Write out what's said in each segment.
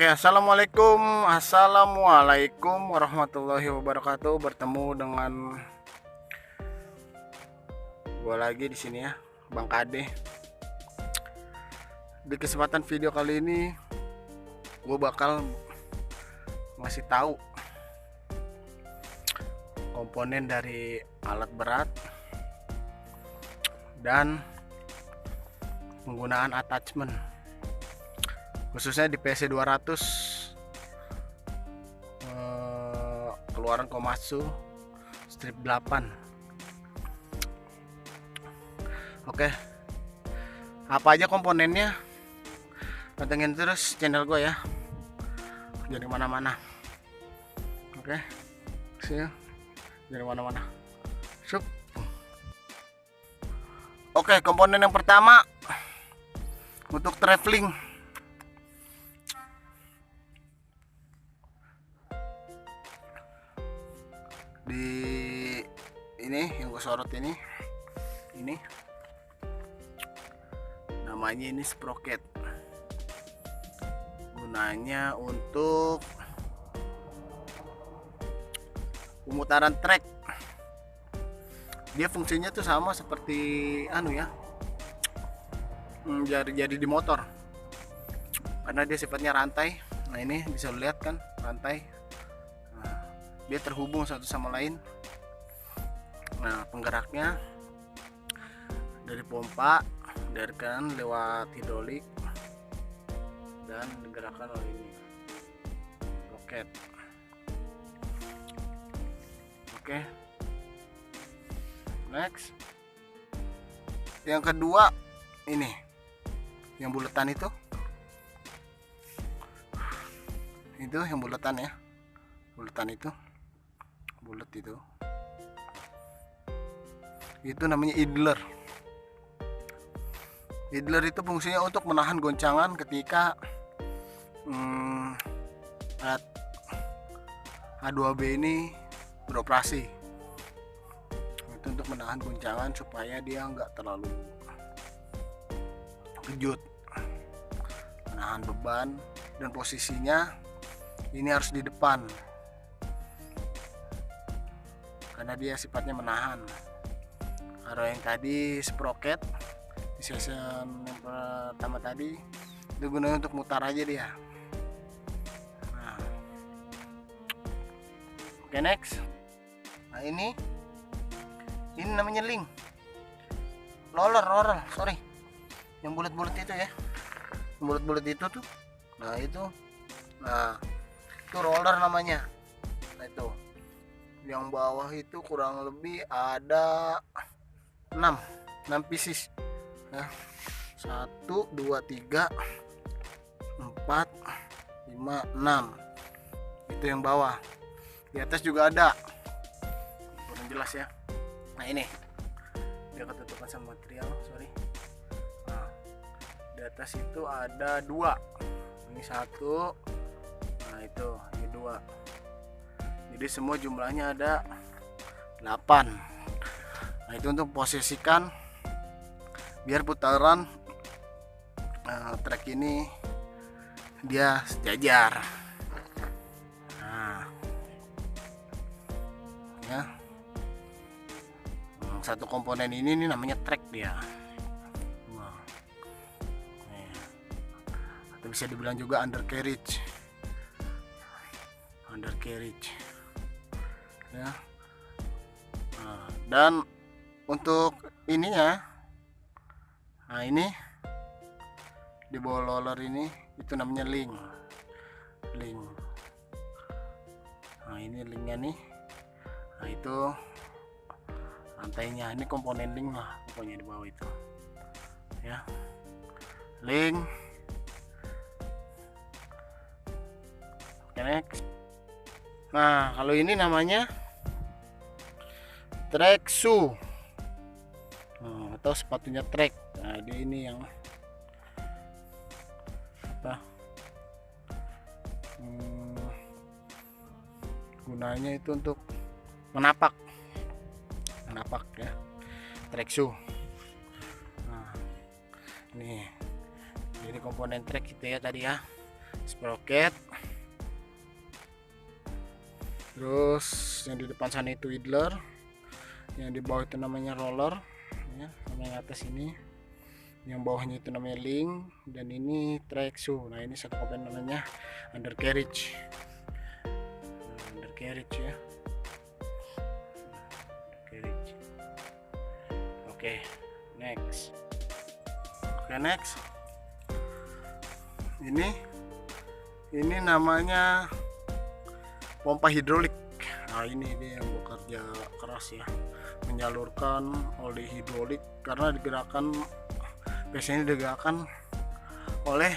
Oke, assalamualaikum warahmatullahi wabarakatuh. Bertemu dengan gua lagi di sini ya, Bang Kade. Di kesempatan video kali ini, gua bakal ngasih tahu komponen dari alat berat dan penggunaan attachment, khususnya di PC 200 keluaran Komatsu strip 8. Oke, apa aja komponennya? Pantengin terus channel gue ya, jangan kemana-mana. Oke, see you. Jangan kemana-mana. Sup. Oke, komponen yang pertama untuk traveling. Di ini yang gue sorot ini namanya ini sprocket, gunanya untuk pemutaran track. Dia fungsinya tuh sama seperti jari-jari di motor, karena dia sifatnya rantai. Nah, ini bisa lihat kan rantai. Nah, dia terhubung satu sama lain. Nah, penggeraknya dari pompa, dari kanan lewat hidrolik, dan digerakkan oleh ini roket. Oke, next. Yang kedua ini yang buletan itu yang buletan ya, buletan itu bulet itu namanya idler. Idler itu fungsinya untuk menahan goncangan ketika H2B ini beroperasi. Itu untuk menahan goncangan supaya dia nggak terlalu kejut, menahan beban. Dan posisinya ini harus di depan karena dia sifatnya menahan. Kalau yang tadi sprocket di season yang pertama tadi itu gunanya untuk mutar aja dia. Nah, oke, next. Nah, ini namanya link roller sorry, yang bulat-bulat itu ya, yang bulat-bulat itu tuh. Nah, itu roller namanya. Nah, itu yang bawah itu kurang lebih ada 6 pieces ya. 1 2 3 4 5 6. Itu yang bawah. Di atas juga ada, kurang jelas ya. Nah, ini dia ketutupan sama material, sorry. Nah, di atas itu ada 2. Ini 1. Nah, ini 2. Jadi semua jumlahnya ada 8. Nah, itu untuk posisikan biar putaran trek ini dia sejajar. Nah, ya, satu komponen ini namanya trek dia. Nah, atau bisa dibilang juga undercarriage ya. Nah, dan untuk ini ya, nah ini di bawah roller ini itu namanya link. Nah, ini linknya nih. Nah, itu rantainya. Ini komponen link lah pokoknya di bawah itu ya, link. Oke, next. Nah, kalau ini namanya track shoe, atau sepatunya trek. Nah, dia ini yang apa, gunanya itu untuk menapak ya, trek shoe. Nah, ini jadi komponen trek gitu ya tadi ya. sprocket. Terus yang di depan sana itu idler, yang di bawah itu namanya roller ya, sama yang atas ini, yang bawahnya itu namanya link, dan ini track shoe. Nah ini satu komponen namanya undercarriage. Undercarriage ya, undercarriage. Oke, next. Oke, next. Ini namanya pompa hidrolik. Nah ini dia yang bekerja keras ya, menyalurkan oli hidrolik karena biasanya digerakkan oleh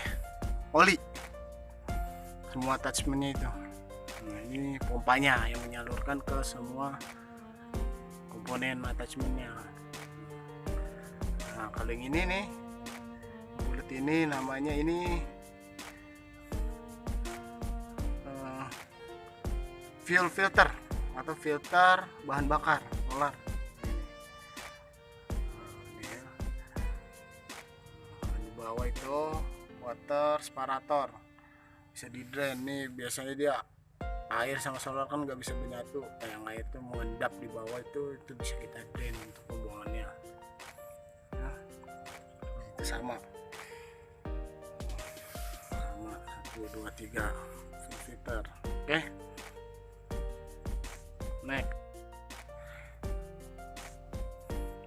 oli semua attachmentnya itu. Nah ini pompanya yang menyalurkan ke semua komponen attachmentnya. Nah kalau yang ini nih, bulat ini namanya ini fuel filter atau filter bahan bakar solar. Di bawah itu water separator, bisa di drain nih. Biasanya dia air sama solar kan nggak bisa menyatu, yang air itu mengendap di bawah itu bisa kita drain untuk pembuangannya. Nah, itu sama 1, 2, 3 filter. Oke. Next,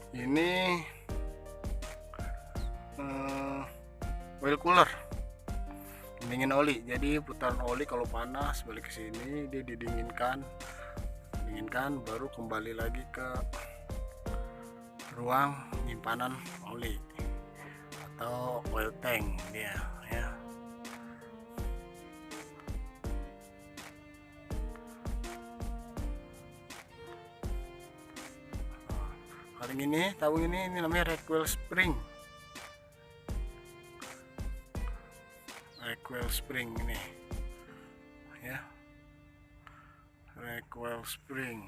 ini oil cooler, dingin oli. Jadi putaran oli kalau panas balik ke sini, dia didinginkan, baru kembali lagi ke ruang penyimpanan oli atau oil tank dia ya. Paling ini tahu ini namanya recoil spring. Recoil spring ini ya, recoil spring.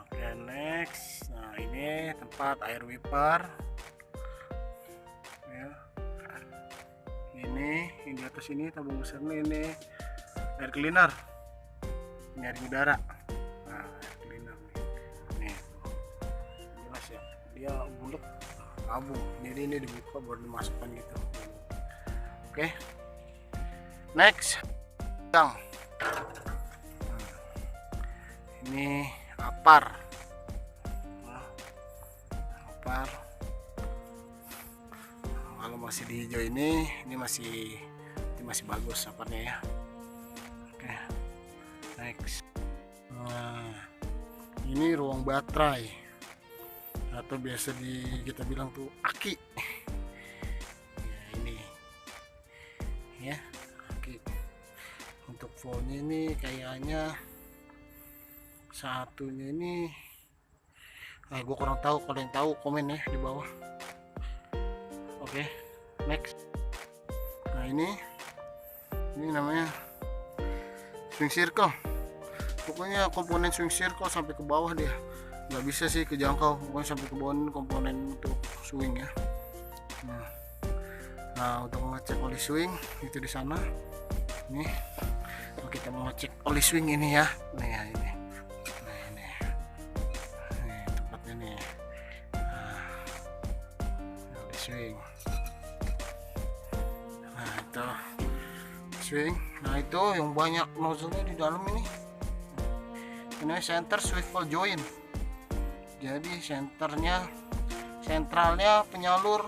Oke, next. Nah ini tempat air wiper ya. Ini di atas ini tabung besarnya ini air cleaner, ini air udara. Dia bulat abu, jadi ini dibuka baru dimasukkan gitu. Oke, next gang. Ini apar. Kalau masih di hijau ini masih bagus aparnya ya. Oke, next. Nah ini ruang baterai atau biasa kita bilang tuh aki ya. Ini ya aki. Untuk voltnya ini kayaknya satunya ini gue kurang tahu. Kalau yang tahu komen ya di bawah. Oke, next. Nah ini namanya swing circle. Pokoknya komponen swing circle sampai ke bawah dia, nggak bisa sih kejangkau, pokoknya sampai ke bawah komponen untuk swing ya. Nah untuk mengecek oli swing itu di sana. Nih kalau kita mau ngecek oli swing ini ya, nih ya ini. Nah ini tempatnya nih. Nah, oli swing. Nah itu swing. Nah itu yang banyak nozzle-nya di dalam ini. Ini center swivel joint. Jadi sentralnya penyalur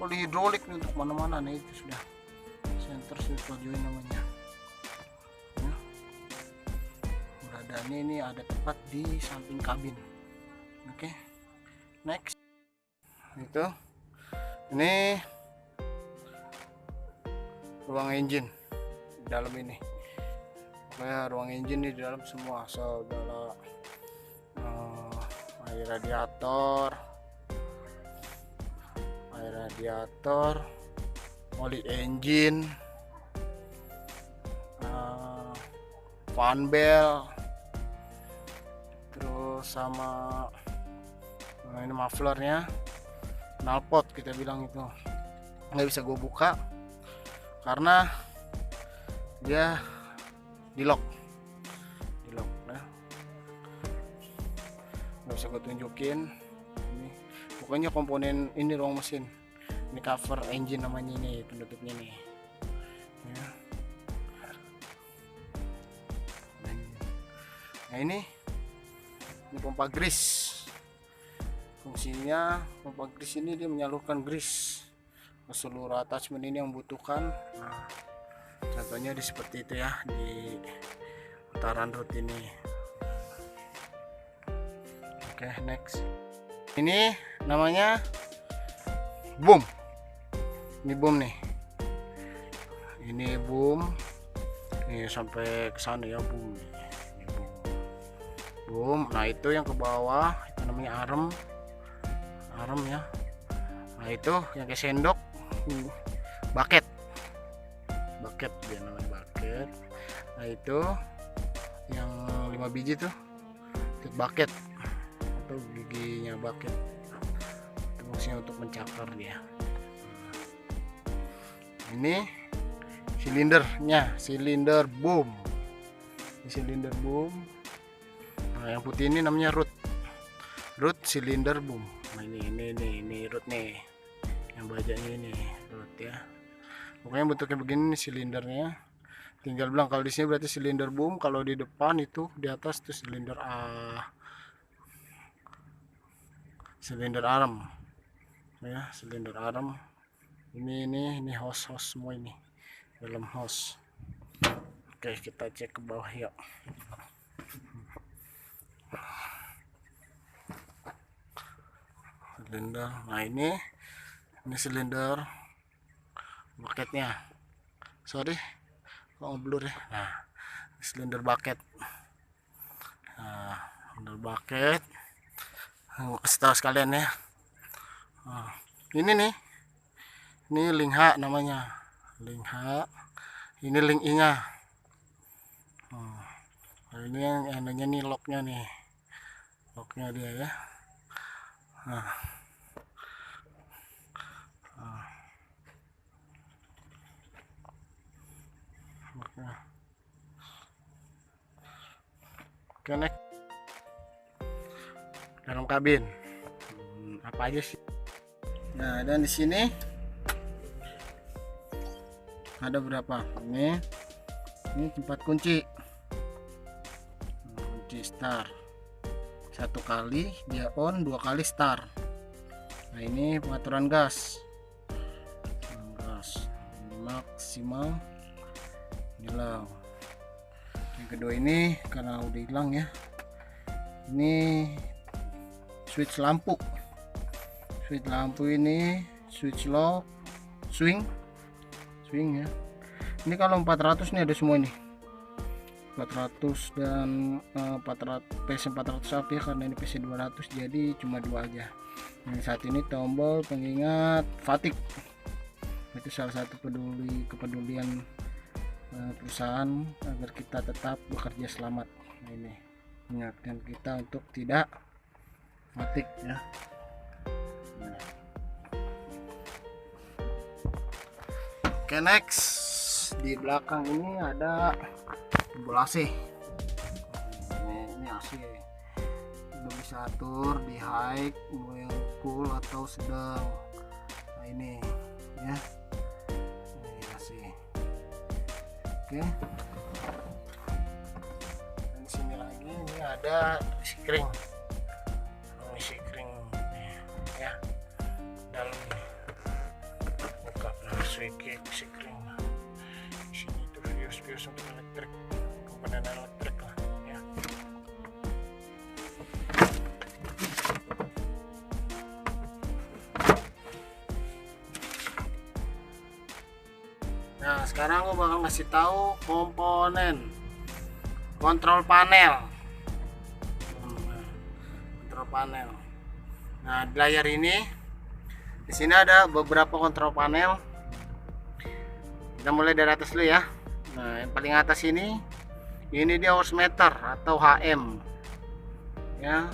oli hidrolik untuk mana-mana. Nih itu sudah center swivel joint namanya ya. Beradanya ini ada tepat di samping kabin. Oke, next. Itu ini ruang engine di dalam ini. Pokoknya ruang engine di dalam semua, segala air radiator, oli engine, fan bell, terus sama ini mufflernya, knalpot kita bilang itu nggak bisa gue buka karena dia di lock. Nah, nggak usah gue tunjukin ini, pokoknya komponen ini ruang mesin. Ini cover engine namanya, ini penutupnya nih ya. Nah ini pompa grease. Fungsinya pompa grease ini dia menyalurkan grease ke seluruh attachment ini yang membutuhkan. Nah, contohnya di seperti itu ya, di putaran root ini. Oke, next. Ini namanya boom. Ini boom nih. Ini boom. Ini sampai ke sana ya, boom. Ini boom. Boom. Nah, itu yang ke bawah itu namanya arm. Arm ya. Nah, itu yang kayak sendok, bucket. Bucket dia namanya, bucket. Nah, itu yang 5 biji tuh itu bucket atau giginya bucket. Itu fungsinya untuk mencakar dia. Ini silindernya, silinder boom. Ini silinder boom. Nah, yang putih ini namanya root silinder boom. Nah, ini root nih, yang bajanya ini root ya. Pokoknya bentuknya begini nih silindernya. Tinggal bilang kalau di sini berarti silinder boom, kalau di depan itu di atas itu silinder silinder arm ya, silinder arm. Ini hose semua, ini dalam hose. Oke, kita cek ke bawah yuk. Silinder. Nah, ini silinder bucketnya. Sorry kok ngeblur ya. Nah, silinder bucket. Nah, silinder bucket. Kasih tahu sekalian ya. Nah, ini nih. Ini link H namanya. Link H. Ini link I-nya. Nah, ini yang anunya nih, locknya nih. Locknya dia ya. Nah. Oke, next. Dalam kabin apa aja sih? Nah, dan di sini ada berapa? Ini tempat kunci start. 1 kali dia on, 2 kali start. Nah, ini pengaturan gas maksimal hilang. Yang kedua ini karena udah hilang ya, ini switch lampu ini, switch lock, swing ya. Ini kalau 400 nih ada semua nih, 400 dan 400 PC 400 up ya, karena ini PC 200 jadi cuma 2 aja. Yang saat ini tombol pengingat fatigue, itu salah satu kepedulian perusahaan agar kita tetap bekerja selamat. Nah, ini mengingatkan kita untuk tidak fatigue ya. Nah. Oke, next. Di belakang ini ada tombol AC. Ini AC. Udah bisa atur di high, mau yang cool atau sedang. Nah, ini ya. Ini AC. Oke. Dan di sini lagi ini ada sikring. Ini sikring ya. Dalam ini. Buka switch sikring. Di sini itu fuse untuk elektrik, komponen elektrik lah ya. Nah, sekarang gue bakal ngasih tahu komponen kontrol panel. Nah, di layar ini di sini ada beberapa kontrol panel. Kita mulai dari atas dulu ya. Nah, yang paling atas ini dia horse meter atau HM ya.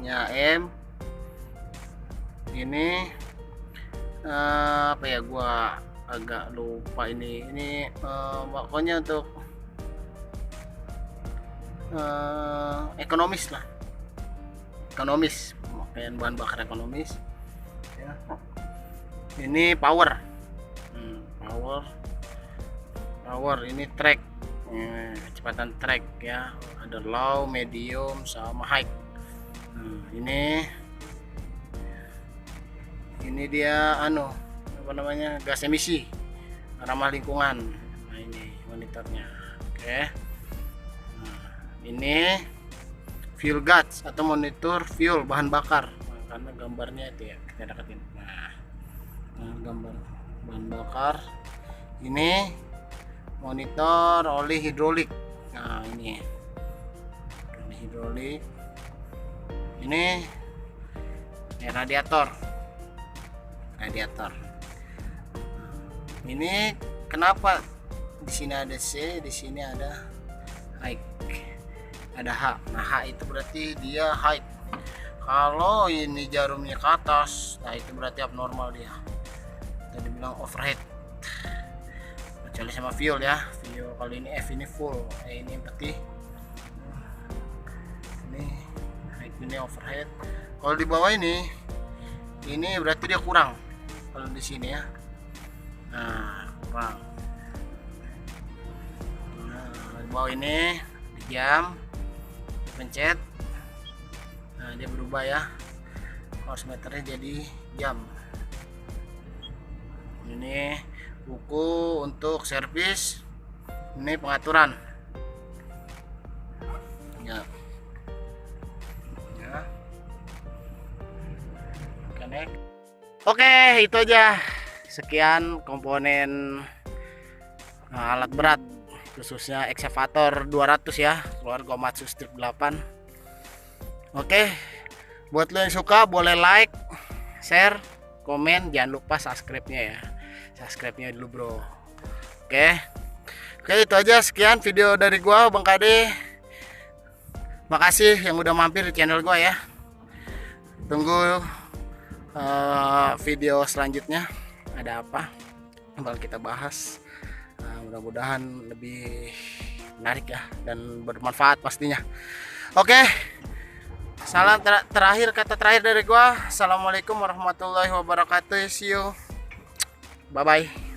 HM ini apa ya, gua agak lupa ini pokoknya untuk ekonomis lah, ekonomis, pemakaian bahan bakar ekonomis ya. Ini power, power ini track, kecepatan track ya, ada low, medium sama high. Ini dia apa namanya, gas emisi ramah lingkungan. Nah ini monitornya. Oke. Nah, ini fuel gauge atau monitor fuel bahan bakar. Nah, karena gambarnya itu ya, kita deketin. Nah, gambar bahan bakar. Ini monitor oli hidrolik. Nah ini oli hidrolik. Ini radiator. Ini kenapa di sini ada C, di sini ada high, ada H. Nah H itu berarti dia high. Kalau ini jarumnya ke atas, nah itu berarti abnormal dia. Tadi bilang overhead. Kecuali sama fuel ya. Fuel kali ini F ini full, ini berarti ini high, ini overhead. Kalau di bawah ini berarti dia kurang. Kalau di sini ya. Nah, kurang. Nah, di bawah ini di jam, pencet. Nah, dia berubah ya. Horse meternya jadi jam. Ini buku untuk servis. Ini pengaturan. Ya. Ya. Connect. Oke, itu aja. Sekian komponen alat berat, khususnya ekskavator 200 ya, keluar Komatsu strip 8. Oke, buat lo yang suka boleh like, share, komen, jangan lupa subscribe-nya ya. Subscribe-nya dulu bro. Oke, itu aja. Sekian video dari gua, Bang Kade. Makasih yang udah mampir di channel gua ya. Tunggu video selanjutnya, ada apa bakal kita bahas. Mudah-mudahan lebih menarik ya dan bermanfaat pastinya. Oke, salam kata terakhir dari gua. Assalamualaikum warahmatullahi wabarakatuh. See you, bye bye.